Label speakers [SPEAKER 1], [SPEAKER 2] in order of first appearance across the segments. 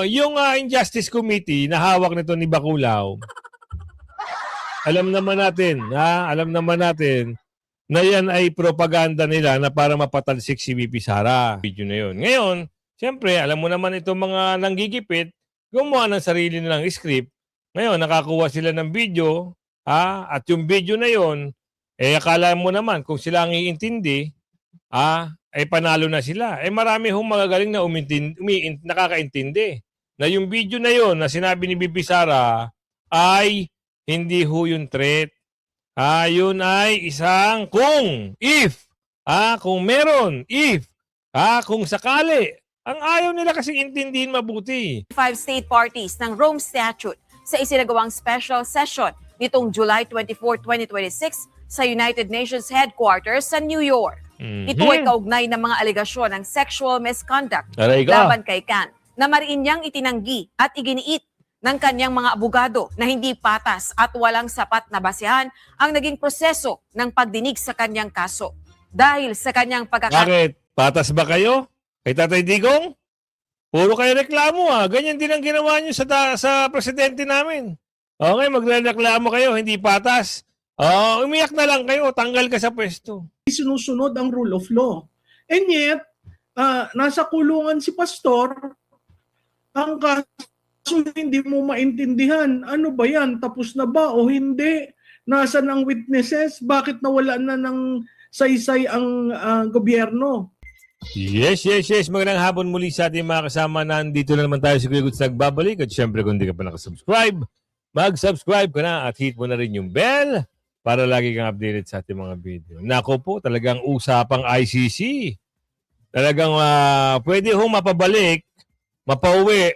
[SPEAKER 1] Yung Injustice Committee na hawak nito ni Bacolao, alam naman natin, alam naman natin na yan ay propaganda nila na para mapatalsik si VP Sara. Video na yun. Ngayon, siyempre, alam mo naman itong mga nanggigipit, gumawa ng sarili nilang script. Ngayon, nakakuha sila ng video, at yung video na yun, akala mo naman kung sila ang iintindi, ay panalo na sila. Marami hong magagaling na nakakaintindi na yung video na yun na sinabi ni VP Sara ay hindi ho yung threat. Yun ay isang kung meron, kung sakali. Ang ayaw nila kasi intindihin mabuti.
[SPEAKER 2] 5 state parties ng Rome Statute sa isinagawang special session nitong July 24, 2026 sa United Nations Headquarters sa New York. Ito ay kaugnay ng mga alegasyon ng sexual misconduct laban kay Can na mariin niyang itinanggi at iginiit ng kanyang mga abogado na hindi patas at walang sapat na basehan ang naging proseso ng pagdinig sa kanyang kaso. Dahil sa kanyang
[SPEAKER 1] Bakit? Patas ba kayo? Kay Tatay Digong? Puro kayo reklamo Ganyan din ang ginawa niyo sa presidente namin. Okay, magreklamo kayo, hindi patas. Umiyak na lang kayo, tanggal ka sa pwesto.
[SPEAKER 3] Sinusunod ang rule of law. And yet, nasa kulungan si pastor, ang kaso hindi mo maintindihan. Ano ba yan? Tapos na ba o hindi? Nasaan ang witnesses? Bakit nawala na ng saysay ang gobyerno?
[SPEAKER 1] Yes. Magandang hapon muli sa ating mga kasama. Nandito na naman tayo sa Kuya Goods nagbabalik. At syempre kung hindi ka pa nakasubscribe, mag-subscribe ka na at hit mo na rin yung bell para lagi kang updated sa ating mga video. Nako po, talagang usapang ICC. Talagang pwede hong mapauwi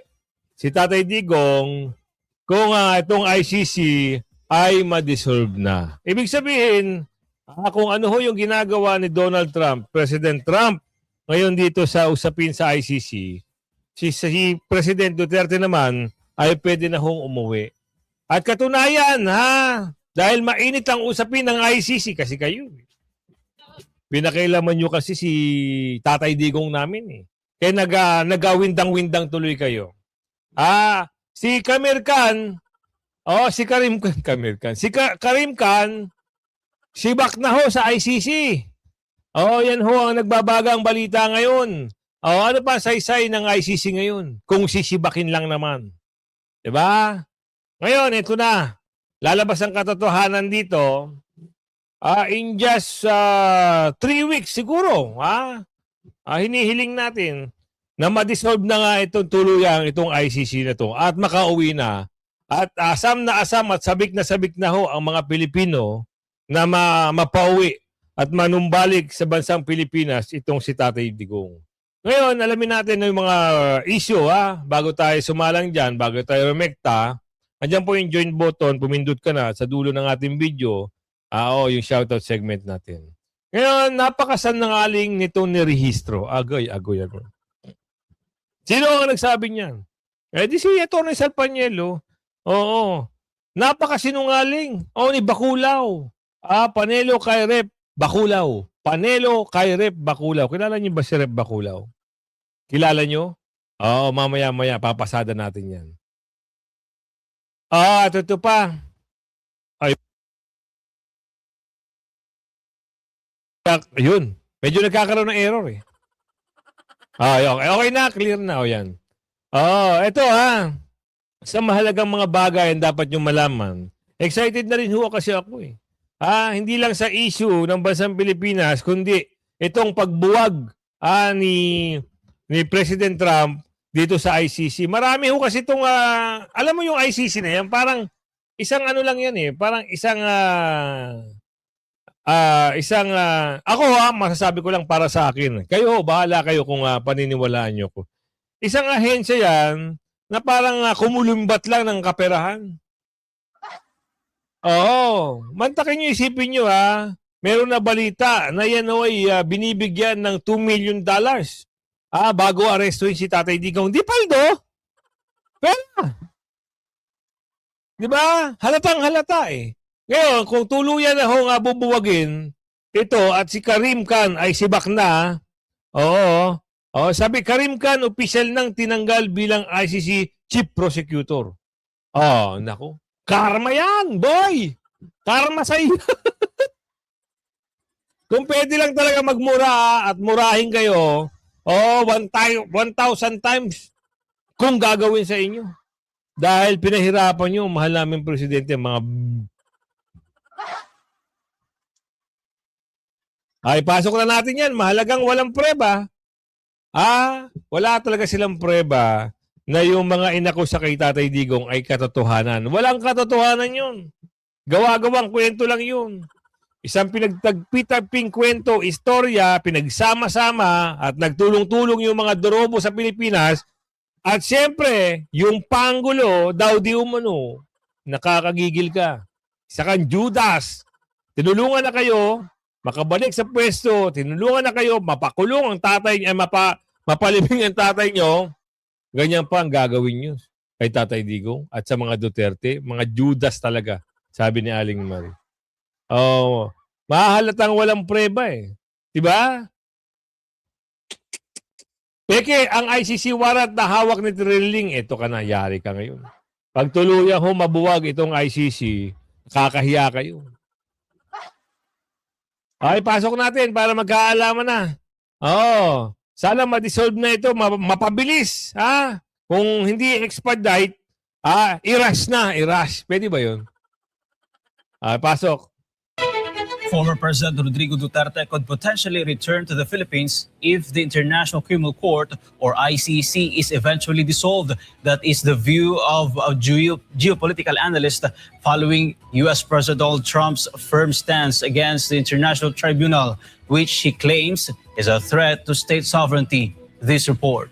[SPEAKER 1] si Tatay Digong kung itong ICC ay ma-dissolve na. Ibig sabihin, kung ano ho yung ginagawa ni Donald Trump, President Trump, ngayon dito sa usapin sa ICC, si President Duterte naman ay pwede na hong umuwi. At katunayan, dahil mainit ang usapin ng ICC kasi kayo. Pinakailaman nyo kasi si Tatay Digong namin Kaya nagawindang-windang tuloy kayo. Si Karim Khan, sibak na ho sa ICC. Yan ho ang nagbabagang balita ngayon. Ano pa saysay ng ICC ngayon? Kung sisibakin lang naman. Diba? Ngayon, ito na. Lalabas ang katotohanan dito. In just 3 weeks siguro, hinihiling natin na ma-dissolve na nga itong tuluyang itong ICC na to at makauwi na. At asam na sabik na ho ang mga Pilipino na mapauwi at manumbalik sa bansang Pilipinas itong si Tatay Digong. Ngayon, alamin natin yung mga issue bago tayo sumalang dyan, bago tayo remekta. Andiyan po yung join button, pumindot ka na sa dulo ng ating video. Yung shoutout segment natin. Ngayon, napakasanangaling nitong nirehistro. Agoy. Sino ang nagsabi niyan? Di si Atty. Sal Panielo. Oo. Napakasinungaling. Ni Bacolao. Panelo kay Rep Bacolao. Panelo kay Rep Bacolao. Kilala niyo ba si Rep Bacolao? Kilala niyo? Mamaya papasada natin yan. Ito pa. Ayun. Medyo nagkakaroon ng error Okay na. Clear na. Yan. Ito sa mahalagang mga bagay ang dapat nyo malaman. Excited na rin kasi ako hindi lang sa issue ng bansang Pilipinas, kundi itong pagbuwag ni President Trump dito sa ICC. Marami kasi itong, alam mo yung ICC na yan, parang isang ano lang yan parang isang, ako masasabi ko lang para sa akin. Kayo, bahala kayo kung paniniwalaan nyo ko. Isang ahensya yan na parang kumulumbat lang ng kaperahan. Mantakin nyo, isipin nyo meron na balita na yan ay binibigyan ng $2 million bago arestuhin si Tatay Digong. Di paldo? Pera. Di ba? Halatang halata Ngayon, kung tuluyan na ho bubuwagin ito at si Karim Khan ay sibak na, Oh, sabi, Karim Khan, opisyal nang tinanggal bilang ICC Chief Prosecutor. Oh, nako. Karma yan, boy! Karma sa iyo. Kung pwede lang talaga magmura at murahin kayo, 1,000 times kung gagawin sa inyo. Dahil pinahirapan nyo, mahal namin presidente, mga ay, pasok na natin yan. Mahalagang walang preba. Wala talaga silang preba na yung mga inakusa kay Tatay Digong ay katotohanan. Walang katotohanan yun. Gawa-gawang kwento lang yun. Isang pinagtagpitagping kwento, istorya, pinagsama-sama at nagtulong-tulong yung mga dorobo sa Pilipinas. At siyempre, yung panggulo, daw di umano, nakakagigil ka. Isa kang Judas. Tinulungan na kayo, makabalik sa pwesto, tinulungan na kayo, mapakulong ang tatay niya, mapalibing ang tatay niyo, ganyan pa ang gagawin niyo kay Tatay Digong at sa mga Duterte, mga Judas talaga, sabi ni Aling Marie. Oh, mahahalatang walang preba eh. Diba? Peke, ang ICC warrant na hawak ni Trilling, eto ka na, yari ka ngayon. Pag tuluyan ho mabuwag itong ICC, kakahiya kayo. Ay, pasok natin para magkaalaman na. Sana ma-dissolve na ito, mapabilis. Kung hindi expedite, i-rush na, i-rush. Pwede ba yun? Pasok.
[SPEAKER 4] Former President Rodrigo Duterte could potentially return to the Philippines if the International Criminal Court or ICC is eventually dissolved. That is the view of a geopolitical analyst following U.S. President Donald Trump's firm stance against the International Tribunal, which he claims is a threat to state sovereignty. This report.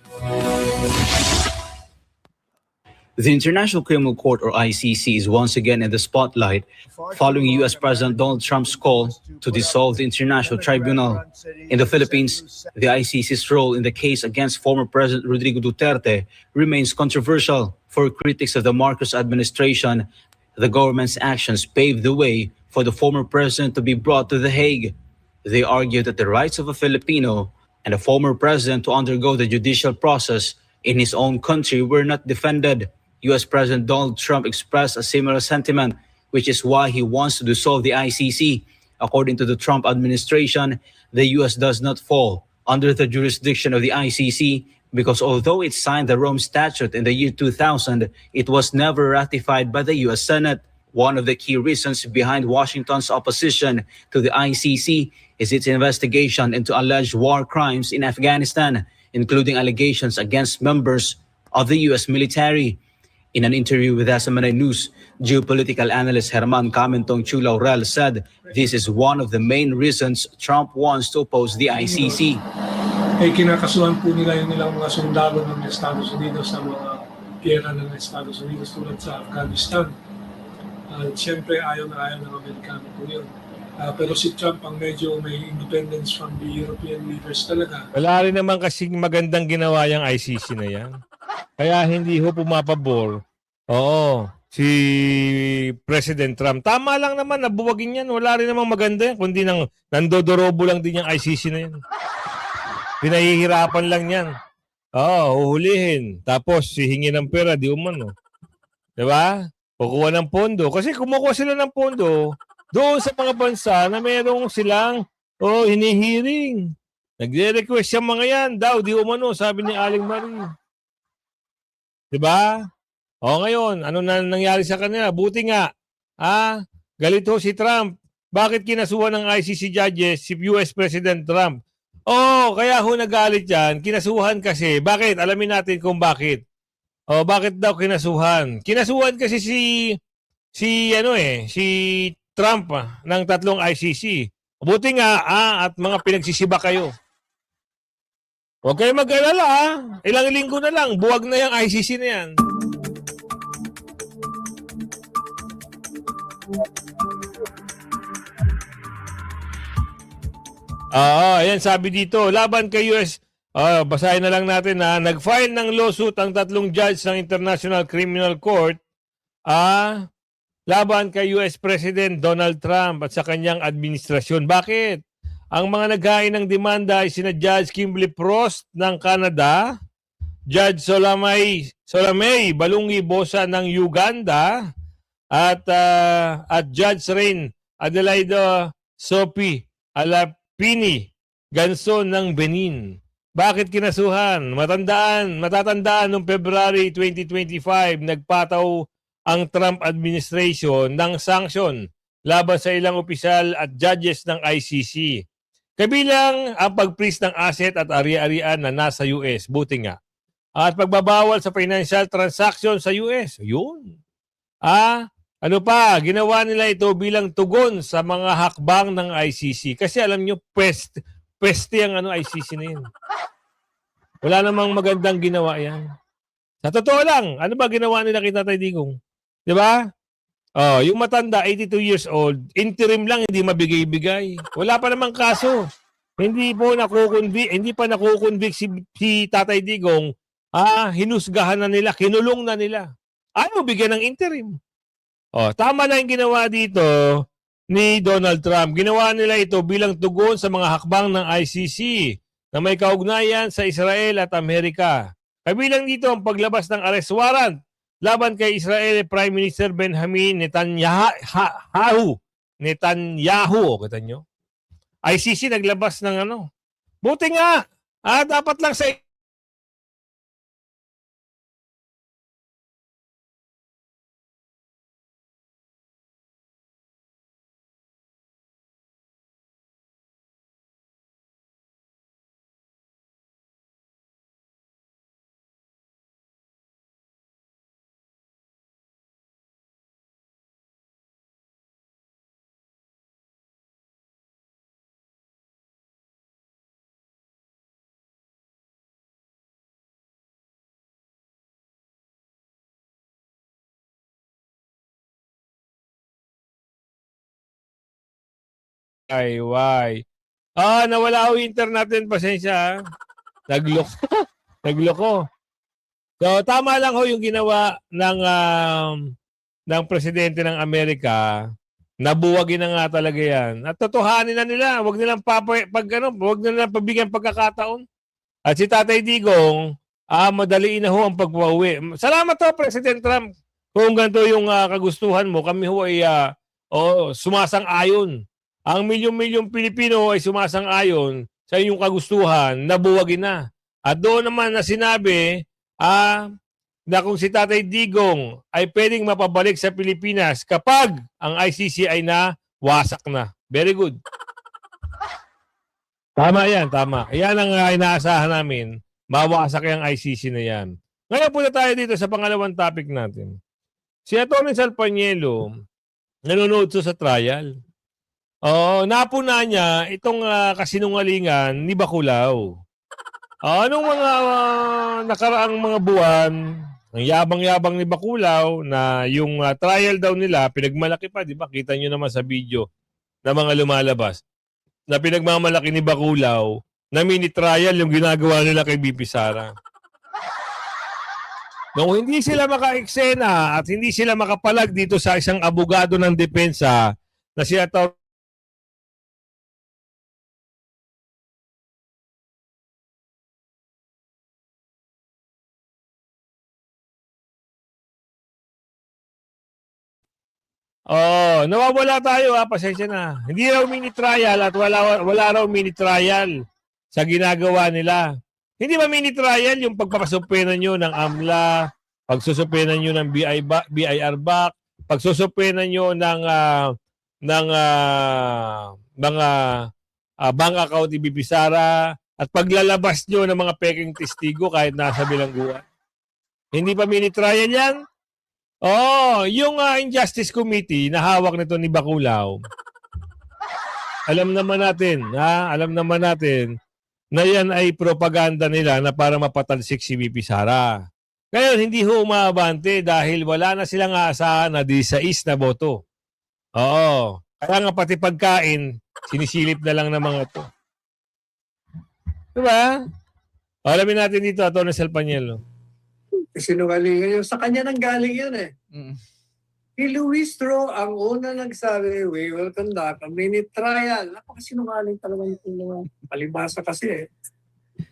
[SPEAKER 4] The International Criminal Court or ICC is once again in the spotlight following U.S. President Donald Trump's call to dissolve the International Tribunal. In the Philippines, the ICC's role in the case against former President Rodrigo Duterte remains controversial. For critics of the Marcos administration, the government's actions paved the way for the former president to be brought to The Hague. They argue that the rights of a Filipino and a former president to undergo the judicial process in his own country were not defended. U.S. President Donald Trump expressed a similar sentiment, which is why he wants to dissolve the ICC. According to the Trump administration, the U.S. does not fall under the jurisdiction of the ICC because although it signed the Rome Statute in the year 2000, it was never ratified by the U.S. Senate. One of the key reasons behind Washington's opposition to the ICC is its investigation into alleged war crimes in Afghanistan, including allegations against members of the U.S. military. In an interview with SMNI News, geopolitical analyst Herman Camentong Chulaurel said this is one of the main reasons Trump wants to oppose the ICC.
[SPEAKER 5] Kinakasuhan po nila yung nilang mga sundalo ng Estados Unidos sa mga gera ng Estados Unidos tulad sa Afghanistan. Siyempre ayaw na ayaw ng Amerikano po yun. Pero si Trump ang medyo may independence from the European leaders talaga.
[SPEAKER 1] Wala rin naman kasing magandang ginawa yung ICC na yan. Kaya hindi ho pumapabor. Si President Trump. Tama lang naman, nabuwagin yan. Wala rin namang maganda yan. Kundi nandodorobo lang din yung ICC na yan. Pinahihirapan lang yan. Huhulihin. Tapos, hihingi ng pera, di umano. Diba? Kukuha ng pondo. Kasi kumukuha sila ng pondo doon sa mga bansa na mayroong silang hinihiring. Nagre-request yung mga yan daw, di umano, sabi ni Aling Marie. Diba? Ngayon, ano na nangyari sa kanila? Buti nga, galito si Trump. Bakit kinasuhan ng ICC judges si US President Trump? Kaya ho nagalit yan. Kinasuhan kasi. Bakit? Alamin natin kung bakit. Bakit daw kinasuhan? Kinasuhan kasi si Trump ng 3 ICC. Buti nga, at mga pinagsisiba kayo. Huwag kayo mag-alala, ilang linggo na lang, buwag na yung ICC na yan. Ayan sabi dito, laban kay US, basahin na lang natin na nag-file ng lawsuit ang 3 judge ng International Criminal Court laban kay US President Donald Trump at sa kanyang administrasyon. Bakit? Ang mga naghain ng demanda ay sina Judge Kimberly Frost ng Canada, Judge Solamay Balungi Bosa ng Uganda, at Judge Rain Adelaide Sophie Alapini Ganson ng Benin. Bakit kinasuhan? Matatandaan noong February 2025, nagpataw ang Trump administration ng sanction laban sa ilang opisyal at judges ng ICC. Kabilang ang pag-freeze ng asset at ari-arian na nasa US. Buti nga. At pagbabawal sa financial transaction sa US. Yun. Ano pa? Ginawa nila ito bilang tugon sa mga hakbang ng ICC. Kasi alam nyo, peste ang ICC na yun. Wala namang magandang ginawa yan. Sa totoo lang, ano ba ginawa nila kay Tatay Digong? Di ba? Yung matanda, 82 years old, interim lang, hindi mabigay-bigay. Wala pa namang kaso. Hindi pa nakukonvict si Tatay Digong, hinusgahan na nila, kinulong na nila. Ano bigyan ng interim? Tama na yung ginawa dito ni Donald Trump. Ginawa nila ito bilang tugon sa mga hakbang ng ICC na may kaugnayan sa Israel at Amerika. Kabilang dito ang paglabas ng arrest warrant laban kay Israel Prime Minister Benjamin Netanyahu. Kita nyo? ICC naglabas ng Buti nga. Dapat lang sa Why? Nawala ho internet natin. Pasensya. Nagloko. So, tama lang ho yung ginawa ng presidente ng Amerika. Nabuwagin na nga talaga yan. At totohanin na nila. Huwag nilang huwag nilang pabigyan pagkakataon. At si Tatay Digong, madaliin na ho ang pagpauwi. Salamat ho, President Trump. Kung ganito yung kagustuhan mo, kami ho ay sumasang-ayon. Ang milyong-milyong Pilipino ay sumasang-ayon sa inyong kagustuhan, nabuwagin na. At doon naman na sinabi na kung si Tatay Digong ay pwedeng mapabalik sa Pilipinas kapag ang ICC ay nawasak na. Very good. Tama yan, tama. Yan ang inaasahan namin. Mawasak yung ICC na yan. Ngayon punta tayo dito sa pangalawang topic natin. Si Atty. Salpanielo, nanonood sa trial. Napuna niya itong kasinungalingan ni Bacolao. Anong mga nakaraang mga buwan, ang yabang-yabang ni Bacolao na yung trial daw nila, pinagmalaki pa, di ba? Kita nyo naman sa video na mga lumalabas. Na pinagmamalaki ni Bacolao na mini-trial yung ginagawa nila kay BP Sara. Nung hindi sila maka-eksena at hindi sila makapalag dito sa isang abogado ng depensa na si Atty. Nawawala tayo pasensya na. Hindi raw mini-trial at wala raw mini-trial sa ginagawa nila. Hindi ba mini-trial yung pagpapasupenan nyo ng AMLA, pagsusupenan nyo ng BIR back, pagsusupenan nyo ng mga bank account ni BP Sara, at paglalabas nyo ng mga peking testigo kahit nasa bilangguan. Hindi pa mini-trial yan? Yung Injustice Committee na hawak nito ni Bacolao, alam naman natin na yan ay propaganda nila na para mapatalsik si BP Sara. Ngayon, hindi ho umabante dahil wala na silang aasahan na 16 na boto. Kaya nga pati pagkain, sinisilip na lang ng mga to. Diba? Alamin natin dito, Atty. Salpanielo.
[SPEAKER 6] Sinungalingan yun. Sa kanya nang galing yun eh. Si Luis Tro ang una nagsabi, we will conduct a mini trial. Napakasinungaling talaga yung mga palibasa kasi eh.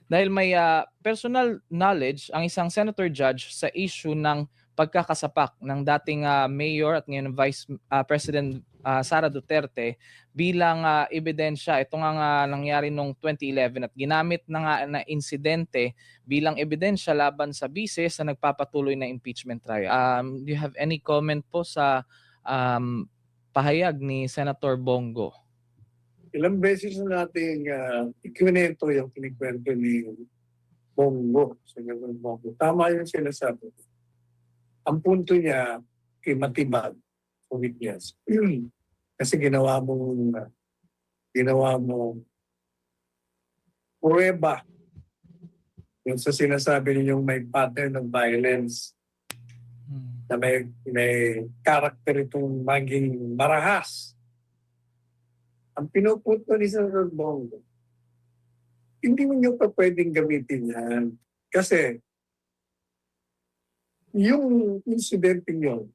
[SPEAKER 7] Dahil may personal knowledge ang isang senator judge sa issue ng pagkakasapak ng dating mayor at ngayon Vice President Sara Duterte bilang ebidensya. Ito nga nangyari noong 2011 at ginamit na nga na insidente bilang ebidensya laban sa bise sa nagpapatuloy na impeachment trial. Do you have any comment po sa pahayag ni Senator Bongo?
[SPEAKER 6] Ilang beses na nating ikwento yung kinikwento ni Bongo. Senator Bongo. Tama yung sinasabi. Ang punto niya kay Matibag, witness. Kasi ginawa mo pruweba yung sa sinasabi ninyong may pattern ng violence na may character itong maging marahas. Ang pinupunto ni Senator Bongo, hindi mo nyo pa pwedeng gamitin yan. Kasi yung incident nyo,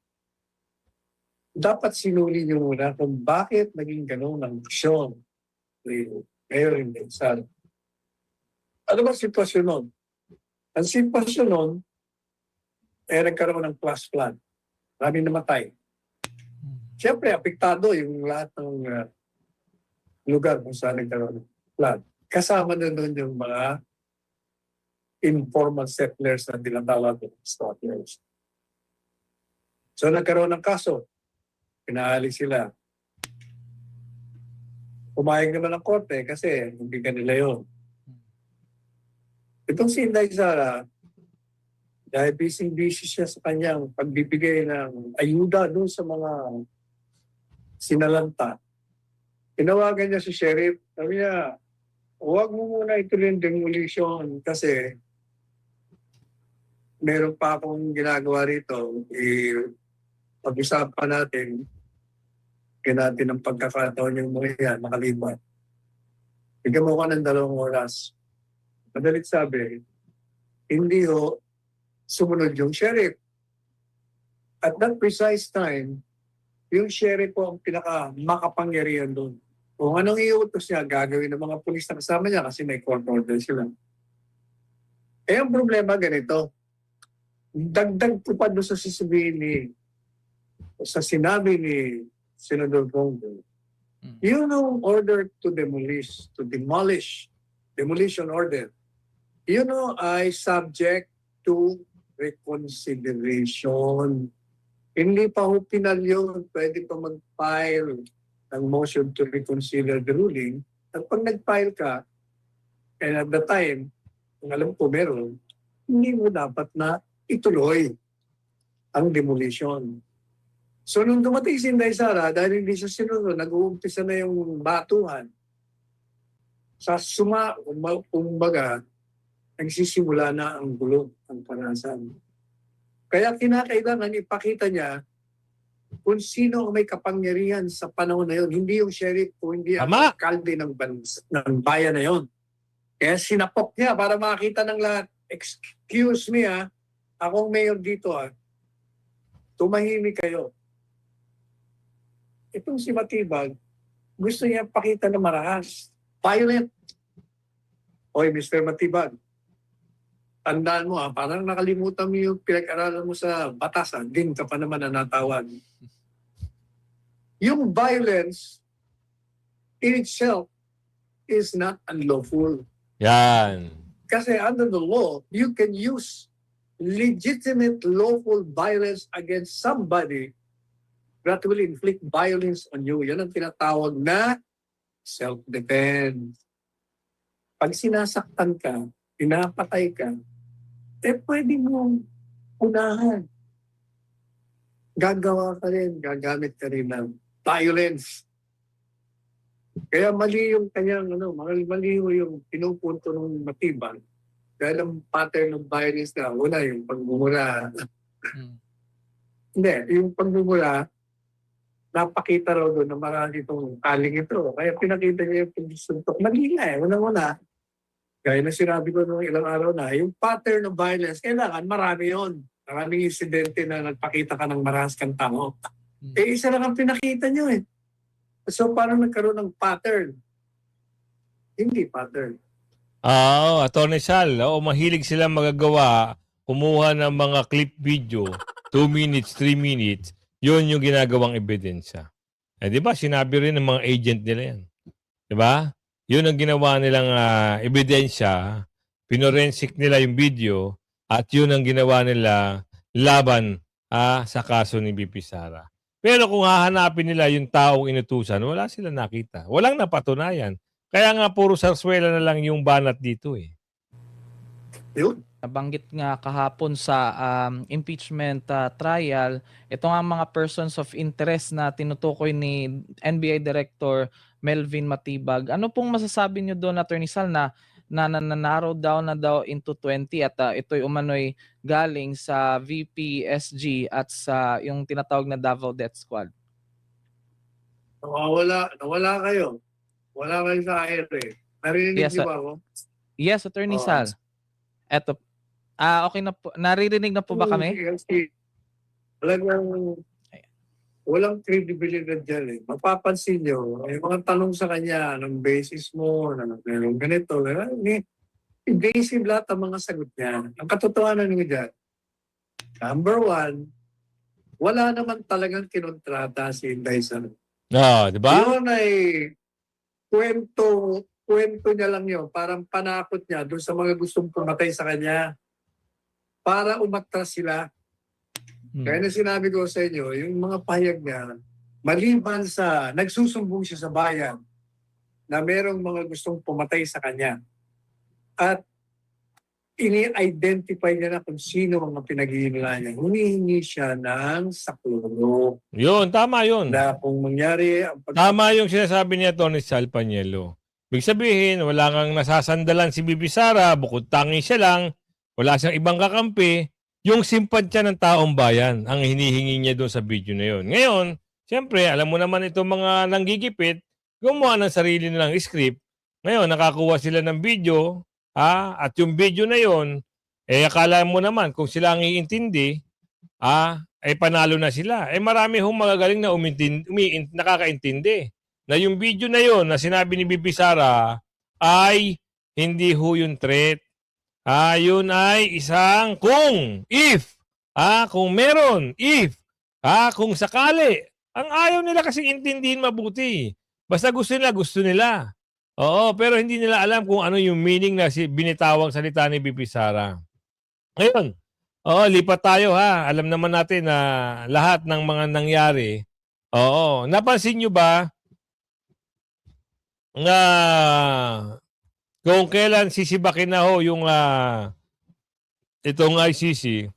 [SPEAKER 6] dapat sinuli nyo muna kung bakit naging gano'n ang aksyon ni Mayor Indeksal. Ano ba sitwasyon nun? Ang sitwasyon nun, nagkaroon ng flash flood. Maraming namatay. Siyempre, apektado yung lahat ng lugar kung saan nagkaroon ng flood. Kasama na doon yung mga informal settlers na tinatawag ng squatters. So nagkaroon ng kaso. Pinaalis sila. Pumayag naman ng korte kasi hindi kanila yun. Itong si Inday Sara, dahil busy siya sa kanyang pagbibigay ng ayuda doon sa mga sinalanta, tinawagan niya si Sheriff. Sabi niya, huwag mo muna ituloy yung demolition kasi meron pa akong ginagawa rito. Pag-usapan natin, natin ang pagkakataon yung mga yan, makalibat. Bigyan mo ka ng 2 oras. Madalit sabi, hindi ho sumunod yung sheriff. At that precise time, yung sheriff po ang pinaka-makapangyarihan doon. Kung anong iutos niya, gagawin ng mga pulis na kasama niya kasi may court order sila. Ang problema ganito, dagdag ko pa doon sa sinabi ni Senador Bongo, yun ang order to demolish, demolition order, yun ay subject to reconsideration. Hindi pa ho pinal yun, pwede pa mag-file ng motion to reconsider the ruling. At pag nag-file ka, and at the time, kung alam ko meron, hindi mo dapat na ituloy ang demolition. So nung dumating si Inday Sara, dahil hindi siya sinunod, nag-uumpisa na yung batuhan. Sa kumbaga, nagsisimula na ang gulo, ang parasan. Kaya kinakailangan ipakita niya kung sino ang may kapangyarihan sa panahon na yun. Hindi yung sheriff o hindi ang alkalde ng bayan na yun. Kaya sinapok niya para makita ng lahat, excuse me akong mayor dito tumahimik kayo. Itong si Matibag, gusto niya pakita na marahas. Violent. Oy, Mr. Matibag, tandaan mo parang nakalimutan mo yung pinag-aralan mo sa batas din ka pa naman na natawag. Yung violence in itself is not unlawful.
[SPEAKER 1] Yan.
[SPEAKER 6] Kasi under the law, you can use legitimate lawful violence against somebody that will inflict violence on you. Yan ang tinatawag na self-defense. Pag sinasaktan ka, pinapatay ka, pwede mong unahan. Gagamit ka rin ng violence. Kaya mali yung kanyang, mali yung pinupunto ng Matibag. Dahil ang pattern ng violence na, una yung pagmumura. Hindi, yung pagmumura, napakita raw doon na marami itong aling ito. Kaya pinakita niya yung pagsuntok. Mali nga unang-una, gaya na sinabi ko nung ilang araw na, yung pattern of violence, kailangan marami yun. Maraming insidente na nagpakita ka ng marahas kang tao. Isa lang ang pinakita nyo eh. So, paano nagkaroon ng pattern? Hindi pattern.
[SPEAKER 1] Attorney Sal, mahilig silang magagawa, kumuha ng mga clip video, 2 minutes, 3 minutes, yun yung ginagawang ebidensya. Di ba, sinabi rin ng mga agent nila yan. Di ba? Yun ang ginawa nilang ebidensya, pinorensik nila yung video, at yun ang ginawa nila laban sa kaso ni BP Sara. Pero kung hahanapin nila yung taong inutusan, wala sila nakita. Walang napatunayan. Kaya nga puro sarswela na lang yung banat dito eh.
[SPEAKER 6] Yun.
[SPEAKER 7] Nabanggit nga kahapon sa impeachment trial, ito nga mga persons of interest na tinutukoy ni NBI Director Melvin Matibag. Ano pong masasabi niyo doon, Attorney Sal, na narrow down na daw into 20 at ito'y umano'y galing sa VPSG at sa yung tinatawag na Davao Death Squad?
[SPEAKER 6] Nawala kayo. Wala kayo sa air eh. Narinig
[SPEAKER 7] Yes,
[SPEAKER 6] niyo ba ako?
[SPEAKER 7] Yes, Attorney
[SPEAKER 6] Oo.
[SPEAKER 7] Sal. Eto. Okay na po. Naririnig na po ba kami?
[SPEAKER 6] Kasi walang credibility dyan eh. Mapapansin nyo, yung mga tanong sa kanya, anong basis mo, anong ganito, invasive lahat ang mga sagot niya. Ang katotohanan nyo dyan, number one, wala naman talagang kinontrata si Inday Sara.
[SPEAKER 1] Di ba?
[SPEAKER 6] Yun ay kwento niya lang yun. Parang panakot niya doon sa mga gustong pumatay sa kanya para umatras sila. Kaya na sinabi ko sa inyo, yung mga pahayag niya, maliban sa nagsusumbong siya sa bayan na merong mga gustong pumatay sa kanya at ini-identify niya na kung sino ang pinag-iinala niya. Humihingi siya ng saklolo.
[SPEAKER 1] Yun, tama yun.
[SPEAKER 6] Na kung mangyari ang
[SPEAKER 1] Tama yung sinasabi niya, Tony Sal Panielo. Ibig sabihin, wala kang nasasandalan si Bibi Sara, bukod tangi siya lang, wala siyang ibang kakampi, yung simpansya ng taong bayan ang hinihingi niya doon sa video na yun. Ngayon, siyempre, alam mo naman itong mga nanggigipit, gumawa ng sarili nilang script. Ngayon, nakakuha sila ng video, at yung video na yun, akala mo naman kung sila ang iintindi, panalo na sila. Marami hong magagaling na nakakaintindi na yung video na yun na sinabi ni Bibi Sara ay hindi ho yung threat. Yun ay isang kung meron, kung sakali. Ang ayaw nila kasi intindihin mabuti. Basta gusto nila. Oo, pero hindi nila alam kung ano yung meaning na binitawang salita ni BP Sara. Ngayon, lipat tayo ha. Alam naman natin na lahat ng mga nangyari. Napansin nyo ba na kung kailan sisibakin na ho yung itong ICC,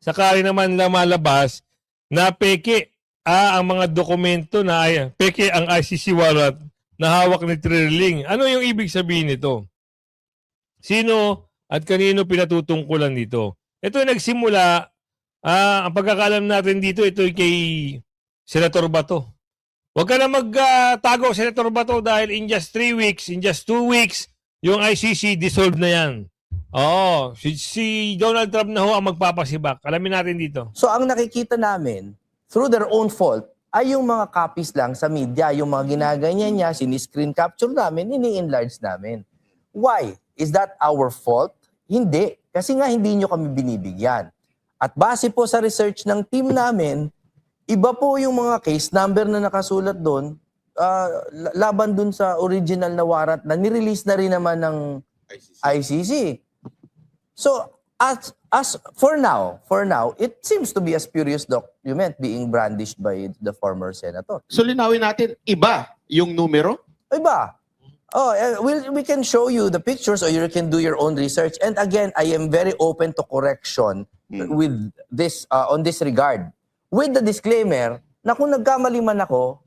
[SPEAKER 1] sakali naman lumalabas na peke ang mga dokumento na peke ang ICC warrant na hawak ni Trilling. Ano yung ibig sabihin nito? Sino at kanino pinatutungkulan dito? Ito nagsimula, ang pagkakalam natin dito, ito kay Senator Bato. Huwag ka na magtago, Senator Bato, dahil in just 3 weeks, in just 2 weeks, yung ICC dissolved na yan. Si Donald Trump na ho ang magpapasibak. Alamin natin dito.
[SPEAKER 8] So ang nakikita namin, through their own fault, ay yung mga copies lang sa media, yung mga ginaganyan niya, siniscreen capture namin, ini-enlarge namin. Why? Is that our fault? Hindi. Kasi nga hindi nyo kami binibigyan. At base po sa research ng team namin, iba po yung mga case number na nakasulat doon, laban doon sa original na warrant na nirelease na rin naman ng ICC. So, as for now, it seems to be a spurious document being brandished by the former senator.
[SPEAKER 9] So linawin natin, iba yung numero?
[SPEAKER 8] Iba. We can show you the pictures or you can do your own research. And again, I am very open to correction with this on this regard. With the disclaimer na kung nagkamali man ako,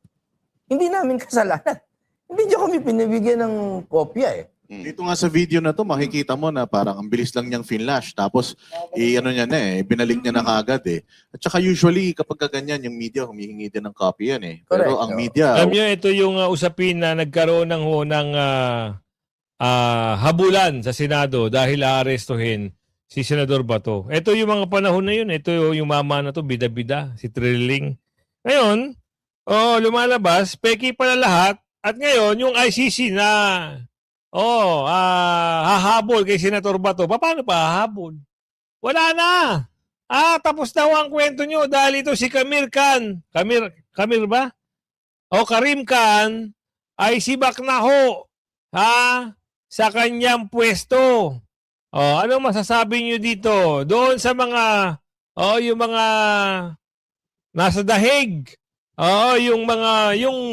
[SPEAKER 8] hindi namin kasalanan. Hindi niyo kami pinibigyan ng kopya eh.
[SPEAKER 9] Dito nga sa video na to, makikita mo na parang ang bilis lang niyang finlash. Tapos, binalik niya na kaagad eh. At saka usually, kapag ganyan, yung media humihingi din ng copy yan eh. Pero
[SPEAKER 8] Correct,
[SPEAKER 9] ang media...
[SPEAKER 1] Alam niyo, ito yung usapin na nagkaroon ng habulan sa Senado dahil aarestuhin si Senador Bato. Ito yung mga panahon na yun. Ito yung mama na to, bida-bida, si Trilling. Ngayon, lumalabas, peki pala lahat. At ngayon, yung ICC na hahabol kay Senator Bato. Paano pa hahabol? Wala na. Tapos na ho ang kwento nyo dahil ito si Kamir Khan. Kamir ba? Karim Khan ay sibak na ho sa kanyang pwesto. Ano masasabi nyo dito? Doon sa mga yung mga nasa dahig. Yung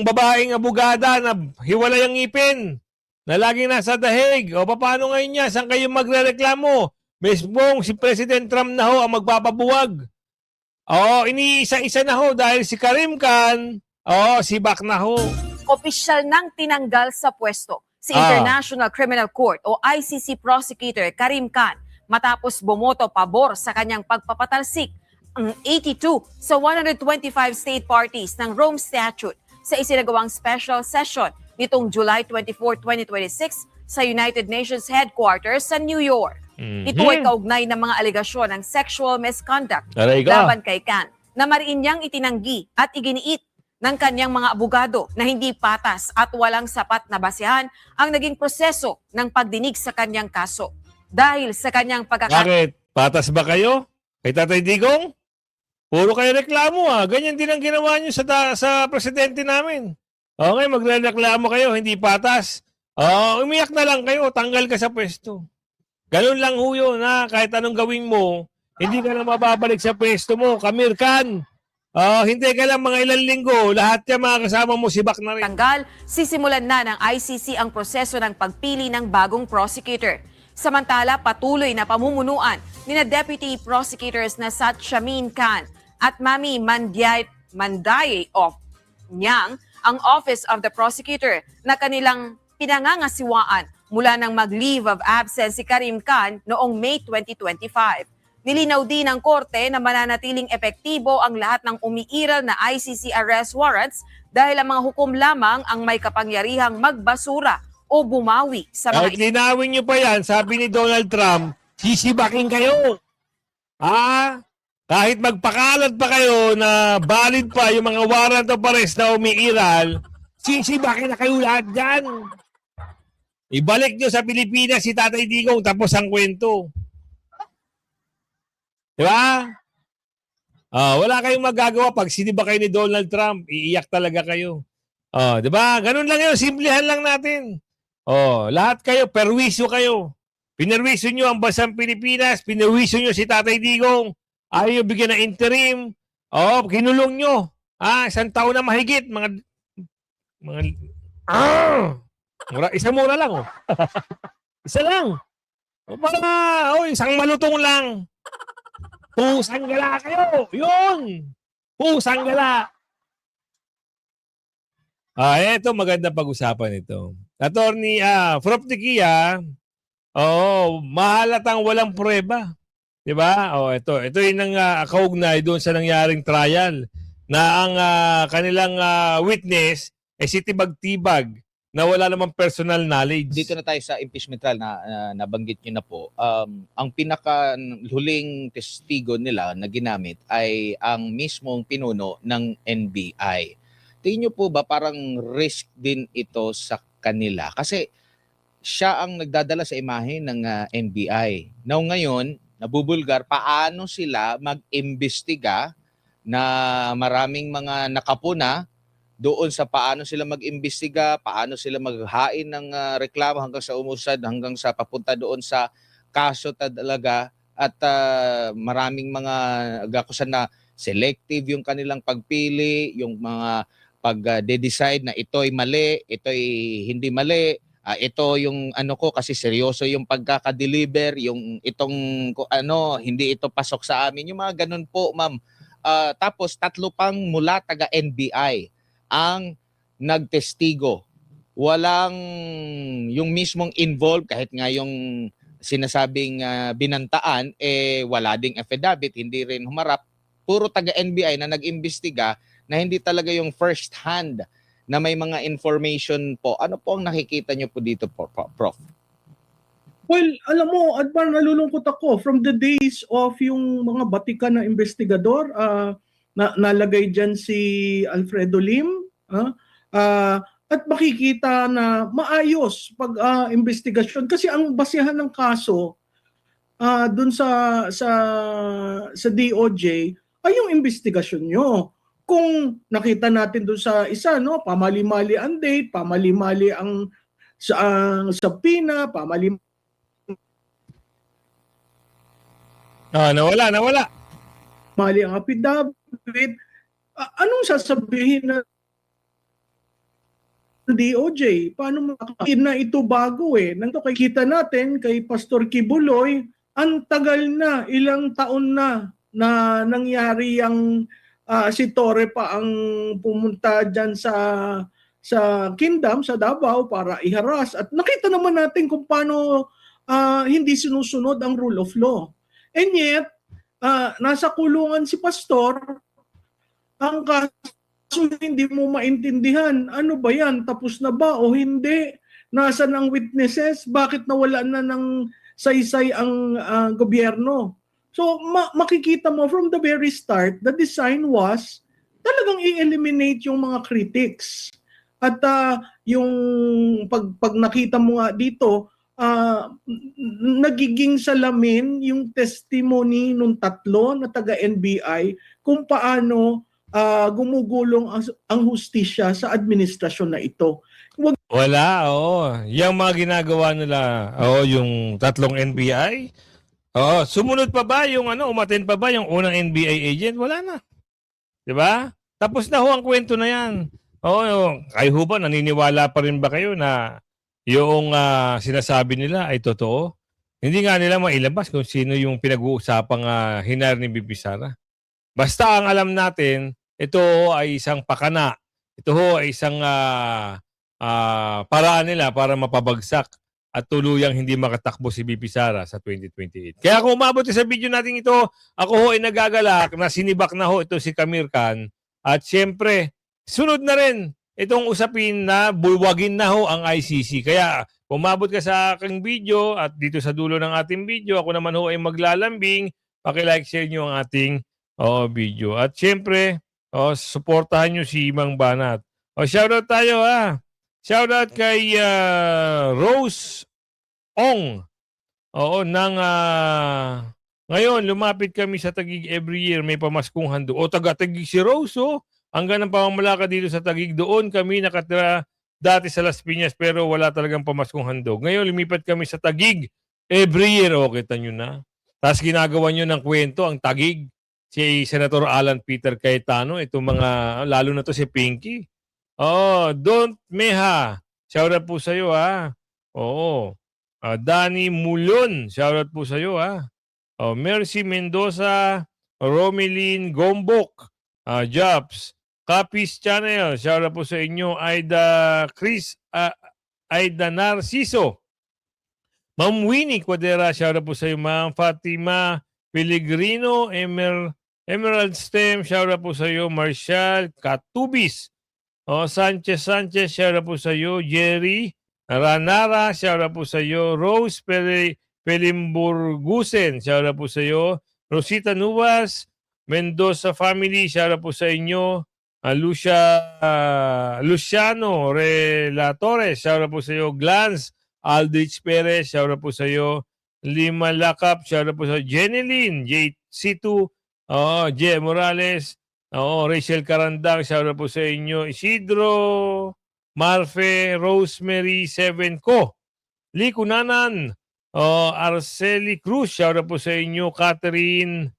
[SPEAKER 1] babaeng abogada na hiwalay ang ngipin na laging nasa dahig. Paano ngayon niya? Saan kayo magrereklamo? Mismong si President Trump na ho ang magpapabuwag. Iniisa-isa na ho dahil si Karim Khan, sibak na ho.
[SPEAKER 2] Opisyal nang tinanggal sa pwesto si International Criminal Court o ICC Prosecutor Karim Khan matapos bumoto pabor sa kanyang pagpapatalsik ang 82 sa 125 state parties ng Rome Statute sa isinagawang special session nitong July 24, 2026 sa United Nations Headquarters sa New York. Ito ay kaugnay ng mga alegasyon ng sexual misconduct laban kay Khan na mariin niyang itinanggi at iginiit ng kanyang mga abogado na hindi patas at walang sapat na basehan ang naging proseso ng pagdinig sa kanyang kaso. Dahil sa kanyang
[SPEAKER 1] Bakit? Patas ba kayo? Kay Tatay Digong? Puro kayo reklamo Ganyan din ang ginawa niyo sa presidente namin. Okay, magrereklamo kayo, hindi patas. Umiyak na lang kayo, tanggal ka sa pwesto. Ganun lang ho yun, kahit anong gawin mo, hindi ka na mababalik sa pwesto mo. Kamir Khan, hindi ka lang mga ilang linggo, lahat yung mga kasama mo sibak na rin.
[SPEAKER 2] tanggal, sisimulan na ng ICC ang proseso ng pagpili ng bagong prosecutor. Samantala, patuloy na pamumunuan ni na Deputy Prosecutors na Shamin Khan at Mami Mandaye of Nyang ang Office of the Prosecutor na kanilang pinangangasiwaan mula nang mag-leave of absence si Karim Khan noong May 2025. Nilinaw din ng korte na mananatiling epektibo ang lahat ng umiiral na ICC arrest warrants dahil ang mga hukom lamang ang may kapangyarihang magbasura o bumawi sa mga
[SPEAKER 1] Kahit linawin nyo pa yan, sabi ni Donald Trump, sisibakin kayo. Kahit magpakalat pa kayo na valid pa yung mga warrant of arrest na umiiral, sisibakin na kayo lahat dyan. Ibalik nyo sa Pilipinas si Tatay Digong tapos ang kwento. Diba? Wala kayong magagawa pag siniba kayo ni Donald Trump. Iiyak talaga kayo. Diba? Ganun lang yun. Simplihan lang natin. Lahat kayo, perwisyo kayo. Pinerwisyo nyo ang bansang Pilipinas. Pinerwisyo nyo si Tatay Digong. Ayaw bigyan ng interim. Kinulong nyo. 1 taon na mahigit. Isa mura lang. Isa lang. Isang malutong lang. Pusang gala kayo. Yun. Pusang gala. Ito maganda pag-usapan ito. Attorney Prof. Tikia, mahalatang walang prueba. Diba? Ito yung kaugnay doon sa nangyaring trial na ang kanilang witness ay si Tibag-Tibag na wala namang personal knowledge.
[SPEAKER 10] Dito na tayo sa impeachment trial na nabanggit nyo na po. Ang pinakahuling testigo nila na ginamit ay ang mismong pinuno ng NBI. Tingin nyo po ba parang risk din ito sa kanila? Kasi siya ang nagdadala sa imahe ng NBI. Now ngayon, nabubulgar paano sila mag-imbestiga na maraming mga nakapuna doon sa paano sila mag-imbestiga, paano sila maghain ng reklamo hanggang sa umusad, hanggang sa papunta doon sa kaso talaga at maraming mga gakusan na selective yung kanilang pagpili, yung mga pag-decide na ito'y mali, ito'y hindi mali, ito yung kasi seryoso yung pagkaka-deliver, yung itong hindi ito pasok sa amin, yung mga ganun po, ma'am. Tapos 3 pang mula taga NBI ang nagtestigo. Walang yung mismong involved, kahit nga yung sinasabing binantaan, wala ding affidavit, hindi rin humarap. Puro taga NBI na nag-imbestiga na hindi talaga yung first hand na may mga information po. Ano po ang nakikita nyo po dito, Prof?
[SPEAKER 3] Well, alam mo, Advan, nalulungkot ako from the days of yung mga batikan na investigador, nalagay dyan si Alfredo Lim. At makikita na maayos pag investigasyon. Kasi ang basehan ng kaso dun sa DOJ ay yung investigasyon nyo. Kung nakita natin dun sa isa, no, pamali-mali ang date, pamali-mali ang subpoena,
[SPEAKER 1] Nawala.
[SPEAKER 3] mali ang affidavit, anong sasabihin na DOJ? Paano makakain na ito bago nang kita natin kay Pastor Kibuloy, ang tagal na, ilang taon na nangyari ang si Torre pa ang pumunta dyan sa Kingdom, sa Davao para iharas. At nakita naman natin kung paano hindi sinusunod ang rule of law. And yet, nasa kulungan si Pastor, ang kaso hindi mo maintindihan. Ano ba yan? Tapos na ba o hindi? Nasaan ang witnesses? Bakit nawala na ng saysay ang gobyerno? So makikita mo from the very start, the design was talagang i-eliminate yung mga critics. At yung pag nakita mo nga dito, nagiging salamin yung testimony nung tatlo na taga-NBI kung paano gumugulong ang hustisya sa administrasyon na ito.
[SPEAKER 1] Wala, oo. Yung mga ginagawa nila, yung tatlong NBI, sumunod pa ba yung umattend pa ba yung unang NBI agent? Wala na. 'Di ba? Tapos na ho ang kwento na 'yan. Kayo ho ba naniniwala pa rin ba kayo na yung sinasabi nila ay totoo? Hindi nga nila mailabas kung sino yung pinag-uusapang hinar ni BP Sara. Basta ang alam natin, ito ay isang pakana. Ito ho ay isang paraan nila para mapabagsak at tuluyang hindi makatakbo si BP Sara sa 2028. Kaya kung umabot sa video natin ito, ako ho ay nagagalak na sinibak na ho ito si Kamir Khan. At siyempre, sunod na rin itong usapin na bulwagin na ho ang ICC. Kaya kung umabot ka sa aking video at dito sa dulo ng ating video, ako naman ho ay maglalambing. Paki-like, share nyo ang ating video. At siyempre, suportahan nyo si Mang Banat. Shoutout tayo Shoutout kay Rose Ong. Ngayon, lumapit kami sa Taguig every year. May pamaskong hando. Taga-Taguig si Rose, hanggang ng pamamalakad dito sa Taguig. Doon kami nakatira dati sa Las Piñas pero wala talagang pamaskong handog. Ngayon, lumipat kami sa Taguig every year. Kita nyo na. Tapos ginagawa nyo ng kwento ang Taguig. Si Senator Alan Peter Cayetano. Itong mga, lalo na to si Pinky. Don't Meha. Shoutout po sa iyo Danny Mulon. Shoutout po sa iyo Mercy Mendoza, Romeline Gombok, Jobs, Capis Channel. Shoutout po sa inyo Aida Narciso. Ma'am Winnie Quadera, shoutout po sa iyo. Ma'am Fatima Pellegrino, Emerald Stem, shoutout po sa iyo. Marshall Katubis. Sanchez, shoutout po sa iyo. Jerry Ranara, shoutout po sa iyo. Rose Pelimburgusen, shoutout po sa iyo. Rosita Nuvas, Mendoza family, shoutout po sa inyo. Luciano Relatores, shoutout po sa iyo. Glance Aldrich Perez, shoutout po sa iyo. Lima Lakap, shoutout po sa iyo. Jeneline JC2, J. Morales, Rachel Carandang, shoutout po sa inyo. Isidro Marfe, Rosemary Sevenco, Lee Kunanan, Arceli Cruz, shoutout po sa inyo. Catherine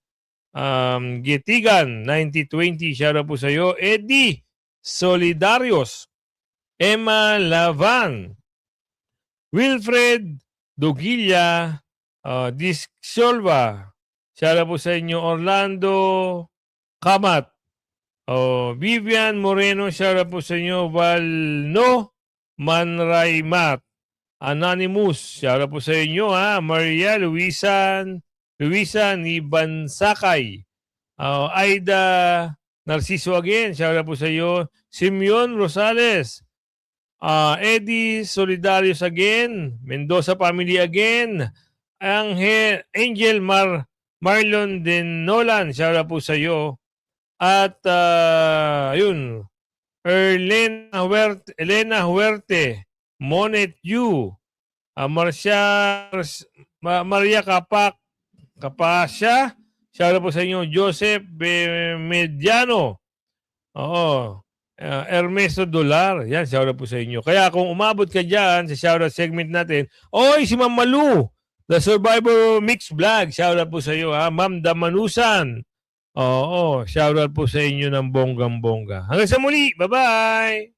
[SPEAKER 1] Getigan, 9020, shoutout po sa iyo. Eddie Solidarios, Emma Lavan, Wilfred Dogilla, Dissolva, shoutout po sa inyo. Orlando Kamat, Vivian Moreno, shoutout po sa inyo. Valno Manraymat, Anonymous, shoutout po sa inyo. Maria Luisa Nibansakay, Aida Narciso again, shoutout po sa iyo. Simeon Rosales, Eddie Solidarios again, Mendoza family again, Angel Marlon Den Nolan, shoutout po sa iyo. At yun, Elena Huerte, Monet Yu, Maria Kapasya, shoutout po sa inyo, Joseph Mediano, oo, Ernesto Dolar, yan, shoutout po sa inyo. Kaya kung umabot ka dyan sa shoutout segment natin, oy, si Ma'am Malu, The Survivor Mix Vlog, shoutout po sa iyo, ha, Ma'am Damanusan, oo, shoutout po sa inyo ng bonggang-bongga. Hanggang sa muli, bye-bye!